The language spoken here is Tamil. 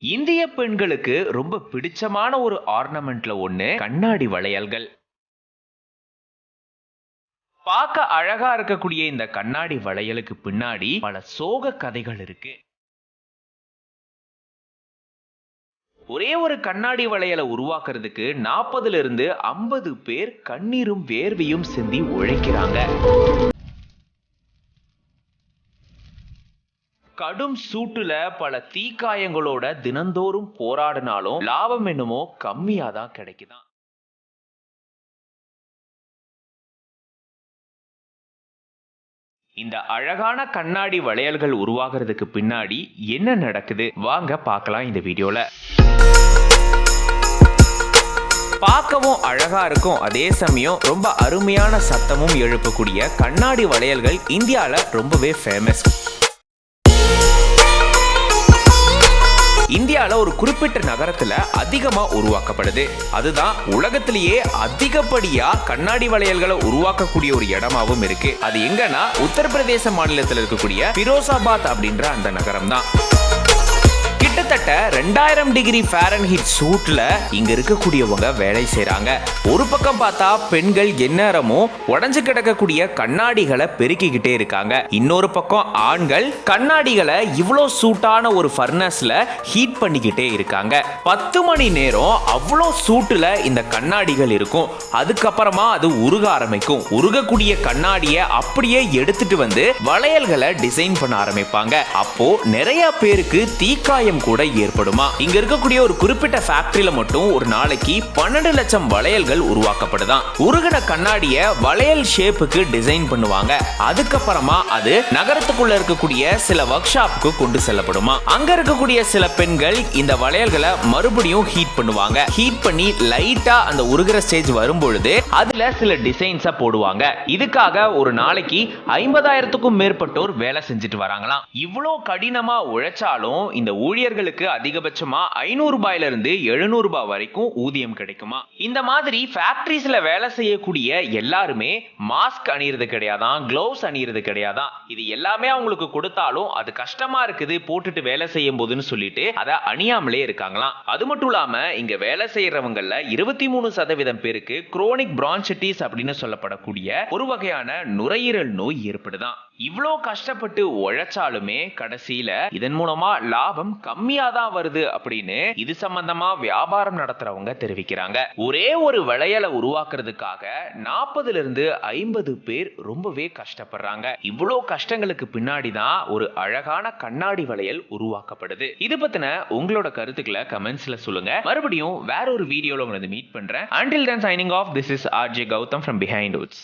இந்திய பெண்களுக்கு ரொம்ப பிடிச்சமான ஒரு ஆர்னமெண்ட்ல ஒண்ணு கண்ணாடி வளையல்கள். பார்க்க அழகா இருக்கக்கூடிய இந்த கண்ணாடி வளையலுக்கு பின்னாடி பல சோக கதைகள் இருக்கு. ஒரே ஒரு கண்ணாடி வளையலை உருவாக்குறதுக்கு 40 இருந்து 50 பேர் கண்ணீரும் வேர்வையும் சிந்தி உழைக்கிறாங்க. கடும் சூட்டுல பல தீக்காயங்களோட தினந்தோறும் போராடினாலும் லாபம் என்னமோ கம்மியா தான் கிடைக்குதான். இந்த அழகான கண்ணாடி வளையல்கள் உருவாகிறதுக்கு பின்னாடி என்ன நடக்குது வாங்க பார்க்கலாம் இந்த வீடியோல. பார்க்கவும் அழகா இருக்கும், அதே சமயம் ரொம்ப அருமையான சத்தமும் எழுப்பக்கூடிய கண்ணாடி வளையல்கள் இந்தியால ரொம்பவே ஃபேமஸ். இந்தியால ஒரு குறிப்பிட்ட நகரத்துல அதிகமா உருவாக்கப்படுது. அதுதான் உலகத்திலேயே அதிகப்படியா கண்ணாடி வளையல்களை உருவாக்கக்கூடிய ஒரு இடமாவும் இருக்கு. அது எங்கன்னா உத்தரப்பிரதேச மாநிலத்தில் இருக்கக்கூடிய பிரோசாபாத் அப்படின்ற அந்த நகரம் தான். கிட்டத்தட்ட 2000 டிகிரி ஃபாரன்ஹீட் சூட்ல இங்க இருக்கக்கூடியவங்க வேலை செய்றாங்க. ஒரு பக்கம் பார்த்தா பெண்கள் எந்நேரமும் உடைஞ்சு கிடக்கக்கூடிய கண்ணாடிகளை பெருக்கிக்கிட்டே இருக்காங்க. இன்னொரு பக்கம் ஆண்கள் கண்ணாடிகளை இவ்வளோ சூட்டான ஒரு ஃபர்னஸ்ல ஹீட் பண்ணிக்கிட்டே இருக்காங்க. 10 மணி நேரம் அவ்வளோ சூட்டுல இந்த கண்ணாடிகள் இருக்கும். அதுக்கப்புறமா அது உருக ஆரம்பிக்கும். உருகக்கூடிய கண்ணாடியை அப்படியே எடுத்துட்டு வந்து வளையல்களை டிசைன் பண்ண ஆரம்பிப்பாங்க. அப்போ நிறைய பேருக்கு தீக்காயம் கூட ஏற்படுமா. இங்க இருக்கக்கூடிய ஒரு குறிப்பிட்ட ஃபேக்டரியில மட்டும் ஒரு நாளைக்கு 12 லட்சம் வளையல்கள் உருவாக்கப்படுதான். உருகின கண்ணாடிய வளையல் ஷேப்புக்கு டிசைன் பண்ணுவாங்க. அதுக்கப்புறமா அது நகரத்துக்குள்ள இருக்கக்கூடிய சில ஒர்க் ஷாப்புக்கு கொண்டு செல்லப்படுமா. அங்க இருக்கக்கூடிய சில பெண்கள் இந்த வளையல்களை மறுபடியும் ஹீட் பண்ணுவாங்க. ஹீட் பண்ணி லைட்டா அந்த உருகிற ஸ்டேஜ் வரும்பொழுது அதுல சில டிசைன்ஸா போடுவாங்க. இதுக்காக ஒரு நாளைக்கு 50,000க்கும் மேற்பட்டோர் வேலை செஞ்சுட்டு வராங்களாம். இவ்வளோ கடினமா உழைச்சாலும் இந்த ஊழியர்களுக்கு அதிகபட்சமா 500 ரூபாயில இருந்து 700 ரூபாய் வரைக்கும் ஊதியம் கிடைக்குமா. இந்த மாதிரி ஃபேக்டரிஸ்ல வேலை செய்யக்கூடிய எல்லாருமே மாஸ்க் அணியிறது கிடையாதான், கிளவுஸ் அணியிறது கிடையாதான். இது எல்லாமே அவங்களுக்கு கொடுத்தாலும் அது கஷ்டமா இருக்குது போட்டுட்டு வேலை செய்யும் போதுன்னு சொல்லிட்டு அதை அணியாமலே இருக்காங்களாம். அது மட்டும் இல்லாம இங்க வேலை செய்யறவங்கல 23% பேருக்கு குரோனிக் பிரான்சைட்டிஸ் அப்படின்னு சொல்லப்படக்கூடிய ஒரு வகையான நுரையீரல் நோய் ஏற்படுதான். இவ்வளோ கஷ்டப்பட்டு உழைச்சாலுமே கடைசியில இதன் மூலமா லாபம் கம்மியா தான் வருது அப்படின்னு இது சம்பந்தமா வியாபாரம் நடத்துறவங்க தெரிவிக்கிறாங்க. ஒரே ஒரு வளையலை உருவாக்குறதுக்காக 40 இருந்து 50 பேர் ரொம்பவே கஷ்டப்படுறாங்க. இவ்வளோ கஷ்டங்களுக்கு பின்னாடி தான் ஒரு அழகான கண்ணாடி வளையல் உருவாக்கப்படுது. இது பத்தின உங்களோட கருத்துக்களை கமெண்ட்ஸ்ல சொல்லுங்க. மறுபடியும் வேற ஒரு வீடியோல உங்களை மீட் பண்றேன். Until then, signing off. This is RJ Gautam from Behind Woods.